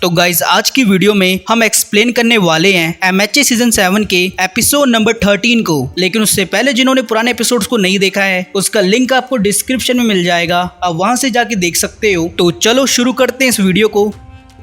तो गाइज आज की वीडियो में हम एक्सप्लेन करने वाले हैं MHA सीजन 7 के एपिसोड नंबर 13 को। लेकिन उससे पहले जिन्होंने पुराने एपिसोड्स को नहीं देखा है उसका लिंक आपको डिस्क्रिप्शन में मिल जाएगा, आप वहां से जाके देख सकते हो। तो चलो शुरू करते हैं इस वीडियो को।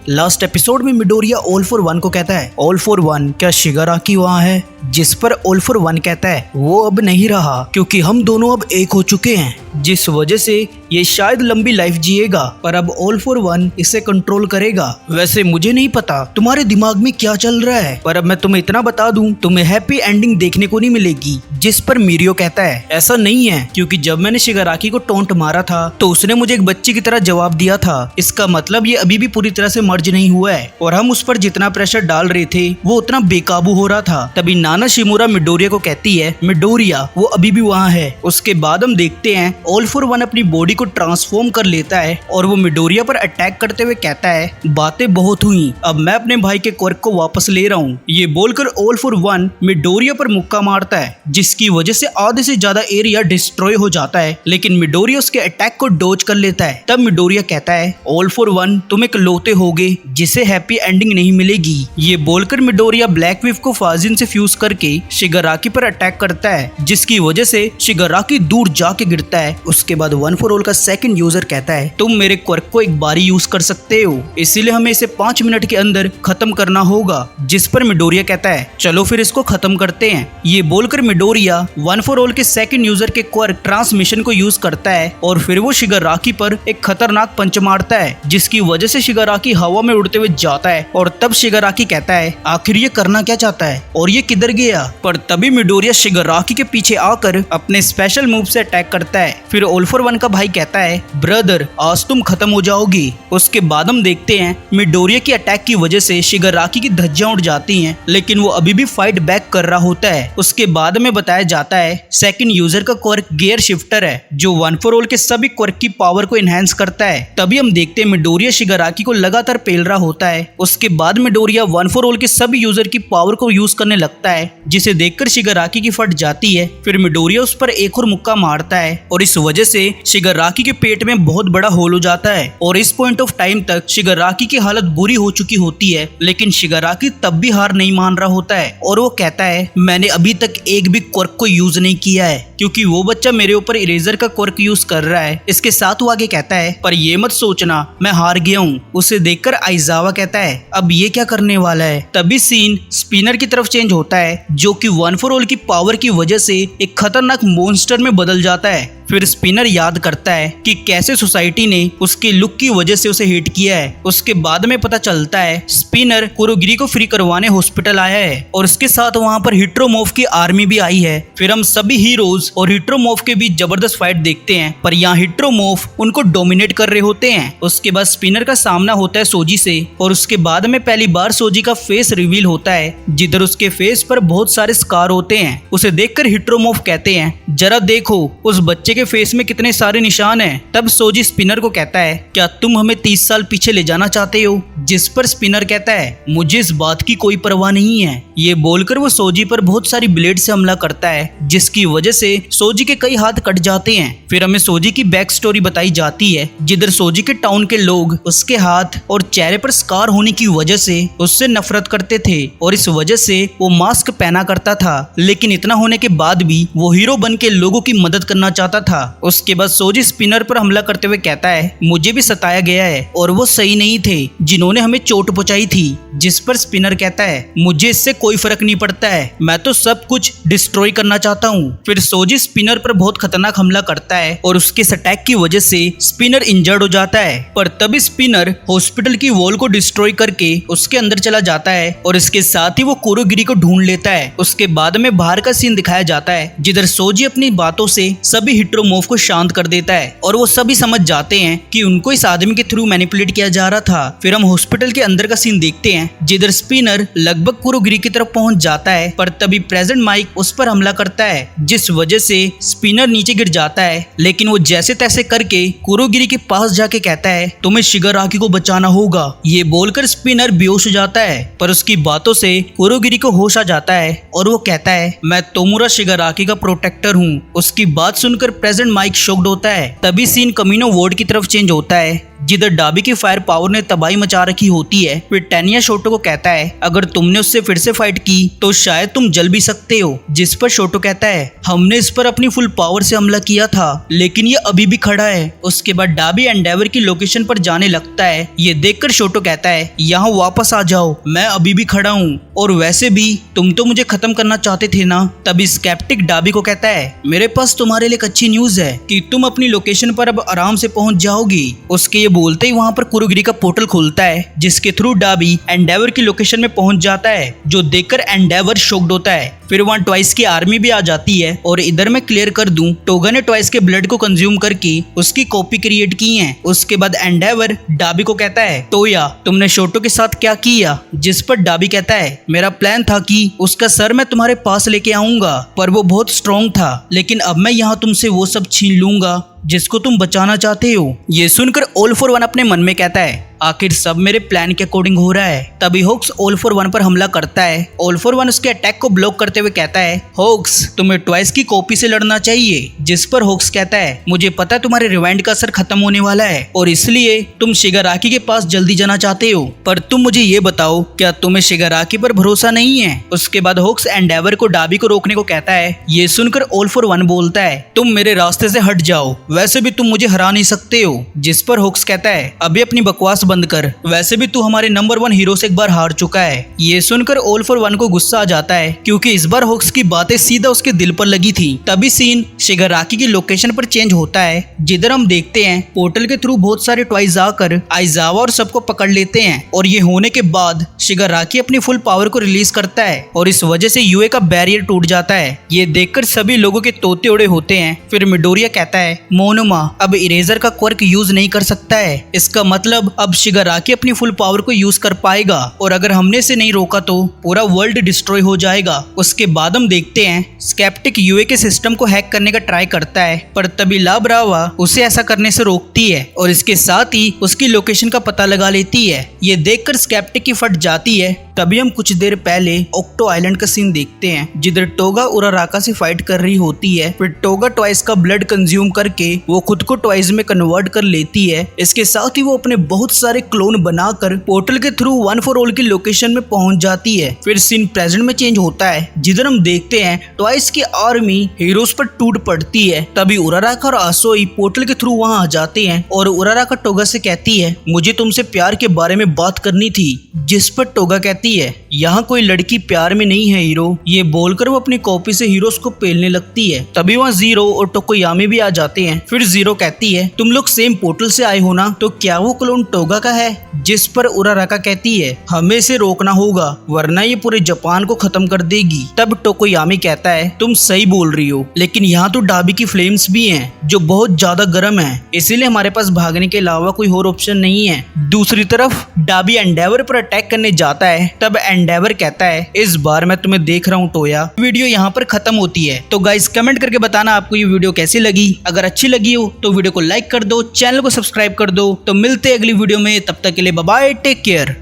लास्ट एपिसोड में मिडोरिया ऑल फॉर वन को कहता है, ऑल फॉर वन क्या शिगाराकी वहाँ है? जिस पर ऑल फॉर वन कहता है वो अब नहीं रहा क्योंकि हम दोनों अब एक हो चुके हैं, जिस वजह से ये शायद लंबी लाइफ जिएगा पर अब ऑल फॉर वन इसे कंट्रोल करेगा। वैसे मुझे नहीं पता तुम्हारे दिमाग में क्या चल रहा है, पर अब मैं तुम्हें इतना बता दूं, तुम्हें हैप्पी एंडिंग देखने को नहीं मिलेगी। जिस पर मिरियो कहता है ऐसा नहीं है क्योंकि जब मैंने शिगाराकी को टोंट मारा था तो उसने मुझे एक बच्चे की तरह जवाब दिया था। इसका मतलब ये अभी भी पूरी तरह से मर्ज नहीं हुआ है और हम उस पर जितना प्रेशर डाल रहे थे वो उतना बेकाबू हो रहा था। तभी नाना शिमुरा मिडोरिया को कहती है, मिडोरिया वो अभी भी वहाँ है। उसके बाद हम देखते हैं ऑल फॉर वन अपनी बॉडी को ट्रांसफॉर्म कर लेता है और वो मिडोरिया पर अटैक करते हुए कहता है, बातें बहुत हुई, अब मैं अपने भाई के क्वर्क को वापस ले रहा हूँ। ये बोलकर ऑल फॉर वन मिडोरिया पर मुक्का मारता है जिसकी वजह से आधे से ज्यादा एरिया डिस्ट्रॉय हो जाता है, लेकिन मिडोरिया उसके अटैक को डोज कर लेता है। तब मिडोरिया कहता है, ऑल फॉर वन तुम एक लोते होगे जिसे हैप्पी एंडिंग नहीं मिलेगी। ये बोलकर मिडोरिया ब्लैक विफ को फाजिन से फ्यूज करके शिगाराकी पर अटैक करता है जिसकी वजह से शिगाराकी दूर जाके गिरता है। उसके बाद वन फॉर ऑल का सेकंड यूजर कहता है, तुम मेरे क्वर्क को एक बार ही यूज कर सकते हो, इसीलिए हमें इसे 5 मिनट के अंदर खत्म करना होगा। जिस पर मिडोरिया कहता है, चलो फिर इसको खत्म करते हैं। ये बोलकर मिडोरिया वन फॉर ऑल के सेकंड यूजर के क्वर्क ट्रांसमिशन को यूज करता है और फिर वो शिगाराकी पर एक खतरनाक पंच मारता है जिसकी वजह से शिगाराकी हवा में उड़ते हुए जाता है। और तब शिगाराकी कहता है, आखिर ये करना क्या चाहता है और ये किधर गया? पर तभी मिडोरिया शिगाराकी के पीछे आकर अपने स्पेशल मूव से अटैक करता है। फिर ऑल फॉर वन का भाई कहता है, ब्रदर आज तुम खत्म हो जाओगी। उसके बाद हम देखते हैं मिडोरिया की अटैक की वजह से शिगाराकी की धज्जियां उड़ जाती हैं, लेकिन वो अभी भी फाइट बैक कर रहा होता है। उसके बाद में बताया जाता है सेकंड यूजर का क्वर्क गियर शिफ्टर है जो वन फॉर ऑल के सभी क्वर्क की पावर को एनहांस करता है। तभी हम देखते हैं मिडोरिया शिगाराकी को लगातार पेल रहा होता है। उसके बाद मिडोरिया वन फॉर ऑल के सभी यूजर की पावर को यूज करने लगता है जिसे देखकर शिगाराकी की फट जाती है। फिर मिडोरिया उस पर एक और मुक्का मारता है और इस वजह से शिगाराकी के पेट में बहुत बड़ा होल हो जाता है और इस पॉइंट ऑफ टाइम तक शिगाराकी की हालत बुरी हो चुकी होती है, लेकिन शिगाराकी तब भी हार नहीं मान रहा होता है और वो कहता है, मैंने अभी तक एक भी क्वर्क को यूज नहीं किया है क्योंकि वो बच्चा मेरे ऊपर इरेजर का क्वर्क यूज कर रहा है। इसके साथ वो आगे कहता है, पर ये मत सोचना मैं हार गया हूँ। उसे देखकर आइजावा कहता है, अब ये क्या करने वाला है? तभी सीन स्पिनर की तरफ चेंज होता है जो कि वन फॉर ऑल की पावर की वजह से एक खतरनाक मॉन्स्टर में बदल जाता है। फिर स्पिनर याद करता है कि कैसे सोसाइटी ने उसके लुक की वजह से उसे हिट किया है। उसके बाद में पता चलता है स्पिनर कुरोगिरी को फ्री करवाने हॉस्पिटल आया है और उसके साथ वहां पर हिट्रोमोफ की आर्मी भी आई है। फिर हम सभी हीरोज और हिट्रोमोफ के बीच जबरदस्त फाइट देखते हैं, पर यहाँ हिट्रोमोफ उनको डोमिनेट कर रहे होते हैं। उसके बाद स्पिनर का सामना होता है सोजी से और उसके बाद में पहली बार सोजी का फेस रिवील होता है जिधर उसके फेस पर बहुत सारे स्कार होते हैं। उसे देखकर हिट्रोमोफ कहते हैं, जरा देखो उस बच्चे के फेस में कितने सारे निशान हैं। तब सोजी स्पिनर को कहता है, क्या तुम हमें 30 साल पीछे ले जाना चाहते हो? जिस पर स्पिनर कहता है, मुझे इस बात की कोई परवाह नहीं है। ये बोलकर वो सोजी पर बहुत सारी ब्लेड से हमला करता है जिसकी वजह से सोजी के कई हाथ कट जाते हैं। फिर हमें सोजी की बैक स्टोरी बताई जाती है जिधर सोजी के टाउन के लोग उसके हाथ और चेहरे पर स्कार होने की वजह से उससे नफरत करते थे और इस वजह से वो मास्क पहना करता था, लेकिन इतना होने के बाद भी वो हीरो बन के लोगों की मदद करना चाहता था। उसके बाद सोजी स्पिनर पर हमला करते हुए कहता है, मुझे भी सताया गया है और वो सही नहीं थे जिन्होंने हमें चोट पहुंचाई थी। जिस पर स्पिनर कहता है, मुझे इससे कोई फर्क नहीं पड़ता है, मैं तो सब कुछ डिस्ट्रॉय करना चाहता हूँ। फिर सोजी स्पिनर पर बहुत खतरनाक हमला करता है और उसके अटैक की वजह से स्पिनर इंजर्ड हो जाता है। पर तभी स्पिनर हॉस्पिटल की वॉल को डिस्ट्रॉय करके उसके अंदर चला जाता है और इसके साथ ही वो कुरोगिरी को ढूंढ लेता है। उसके बाद में बाहर का सीन दिखाया जाता है जिधर सोजी अपनी बातों से सभी हिट्रोमोफ को शांत कर देता है और वो सभी समझ जाते हैं कि उनको इस आदमी के थ्रू मैनिपुलेट किया जा रहा था। फिर हम हॉस्पिटल के अंदर का सीन देखते हैं जिधर स्पिनर लगभग कुरोगिरी की तरफ पहुंच जाता है, पर तभी प्रेजेंट माइक उस पर हमला करता है जिस वजह से स्पिनर नीचे गिर जाता है, लेकिन वो जैसे तैसे करके कुरोगिरी के पास जाके कहता है, तुम्हें शिगाराकी को बचाना होगा। ये बोलकर स्पिनर बेहोश हो जाता है, पर उसकी बातों से कुरोगिरी को होश आ जाता है और वो कहता है, मैं तोमुरा शिगाराकी का प्रोटेक्टर हूँ। उसकी बात सुनकर प्रेजेंट माइक शॉक्ड होता है। तभी सीन कमीनो वार्ड की तरफ चेंज होता है जिधर डाबी की फायर पावर ने तबाही मचा रखी होती है। फिर टेनिया शोटो को कहता है अगर तुमने उससे फिर से फाइट की तो शायद तुम जल भी सकते हो। जिस पर शोटो कहता है हमने इस पर अपनी फुल पावर से हमला किया था लेकिन ये अभी भी खड़ा है। उसके बाद डाबी एंडेवर की लोकेशन पर जाने लगता है। ये देखकर शोटो कहता है यहाँ वापस आ जाओ, मैं अभी भी खड़ा हूँ और वैसे भी तुम तो मुझे खत्म करना चाहते थे ना। तभी स्केप्टिक डाबी को कहता है मेरे पास तुम्हारे लिए एक अच्छी न्यूज है कि तुम अपनी लोकेशन पर अब आराम से पहुंच जाओगी। उसके ये बोलते ही वहाँ पर कुरुगिरी का पोर्टल खुलता है जिसके थ्रू डाबी एंडेवर की लोकेशन में पहुंच जाता है, जो देखकर एंडेवर शॉक्ड होता है। फिर वहाँ ट्वाइस की आर्मी भी आ जाती है और इधर मैं क्लियर कर दूं टोगा ने ट्वाइस के ब्लड को कंज्यूम करके उसकी कॉपी क्रिएट की है। उसके बाद एंडेवर डाबी को कहता है टोया तुमने शोटो के साथ क्या किया। जिस पर डाबी कहता है मेरा प्लान था कि उसका सर मैं तुम्हारे पास लेके आऊंगा पर वो बहुत स्ट्रॉन्ग था, लेकिन अब मैं यहाँ तुमसे वो सब छीन लूंगा जिसको तुम बचाना चाहते हो। ये सुनकर ऑल फॉर वन अपने मन में कहता है आखिर सब मेरे प्लान के अकॉर्डिंग हो रहा है। तभी होक्स ऑल फॉर वन पर हमला करता है। ऑल फॉर वन उसके अटैक को ब्लॉक करते हुए कहता है होक्स तुम्हें ट्वाइस की कॉपी से लड़ना चाहिए। जिस पर होक्स कहता है मुझे पता है तुम्हारे रिवाइंड का असर खत्म होने वाला है और इसलिए तुम शिगाराकी के पास जल्दी जाना चाहते हो, पर तुम मुझे ये बताओ क्या तुम्हें शिगाराकी पर भरोसा नहीं है। उसके बाद होक्स एंडेवर को डाबी को रोकने को कहता है। ये सुनकर ऑल फॉर वन बोलता है तुम मेरे रास्ते से हट जाओ, वैसे भी तुम मुझे हरा नहीं सकते हो। जिस पर होक्स कहता है अभी अपनी बकवास बंद कर, वैसे भी तू हमारे नंबर 1 हीरो से एक बार हार चुका है। ये सुनकर ऑल फॉर वन को गुस्सा आ जाता है क्योंकि इस बार होक्स की बातें सीधा उसके दिल पर लगी थी। तभी सीन शिगाराकी की लोकेशन पर चेंज होता है जिधर हम देखते हैं पोर्टल के थ्रू बहुत सारे ट्वाइस आकर आइजावा और सबको पकड़ लेते हैं और ये होने के बाद शिगाराकी अपनी फुल पावर को रिलीज करता है और इस वजह से यूए का बैरियर टूट जाता है। ये देखकर सभी लोगों के तोते उड़े होते हैं। फिर मिडोरिया कहता है मोनोमा अब इरेजर का क्वर्क यूज नहीं कर सकता है, इसका मतलब अब शिगाराकी अपनी फुल पावर को यूज कर पाएगा और अगर हमने इसे नहीं रोका तो पूरा वर्ल्ड डिस्ट्रॉय हो जाएगा। उसके बाद हम देखते हैं स्केप्टिक यूए के सिस्टम को हैक करने का ट्राई करता है पर तभी ला ब्रावा उसे ऐसा करने से रोकती है और इसके साथ ही उसकी लोकेशन का पता लगा लेती है। ये देखकर स्केप्टिक की फट जाती है। तभी हम कुछ देर पहले ओक्टो आइलैंड का सीन देखते हैं जिधर टोगा उराराका से फाइट कर रही होती है। फिर टोगा ट्वाइस का ब्लड कंज्यूम करके वो खुद को ट्वाइस में कन्वर्ट कर लेती है। इसके साथ ही वो अपने बहुत सारे क्लोन बनाकर पोर्टल के थ्रू वन फॉर ऑल की लोकेशन में पहुंच जाती है। फिर सीन प्रेजेंट में चेंज होता है जिधर हम देखते हैं ट्वाइस की आर्मी हीरोज पर टूट पड़ती है। तभी उराराका और आसोई पोर्टल के थ्रू वहां आ जाते हैं और उराराका टोगा से कहती है मुझे तुमसे प्यार के बारे में बात करनी थी। जिस पर टोगा कहती है यहाँ कोई लड़की प्यार में नहीं है हीरो। ये बोलकर वो अपनी कॉपी से हीरोज को पेलने लगती है। तभी वहाँ जीरो और टोकोयामी भी आ जाते हैं। फिर जीरो कहती है तुम लोग सेम पोर्टल से आए हो ना, तो क्या वो क्लोन टोगा का है। जिस पर उराराका कहती है हमें इसे रोकना होगा वरना ये पूरे जापान को खत्म कर देगी। तब टोकोयामी कहता है तुम सही बोल रही हो, लेकिन यहाँ तो डाबी की फ्लेम्स भी हैं जो बहुत ज्यादा गर्म है, इसीलिए हमारे पास भागने के अलावा कोई और ऑप्शन नहीं है। दूसरी तरफ डाबी एंडेवर पर अटैक करने जाता है। तब एंडेवर कहता है इस बार मैं तुम्हें देख रहा हूँ टोया। वीडियो यहाँ पर खत्म होती है। तो गाइस कमेंट करके बताना आपको ये वीडियो कैसी लगी। अगर अच्छी लगी हो तो वीडियो को लाइक कर दो, चैनल को सब्सक्राइब कर दो। तो मिलते हैं अगली वीडियो में, तब तक के लिए बाय बाय, टेक केयर।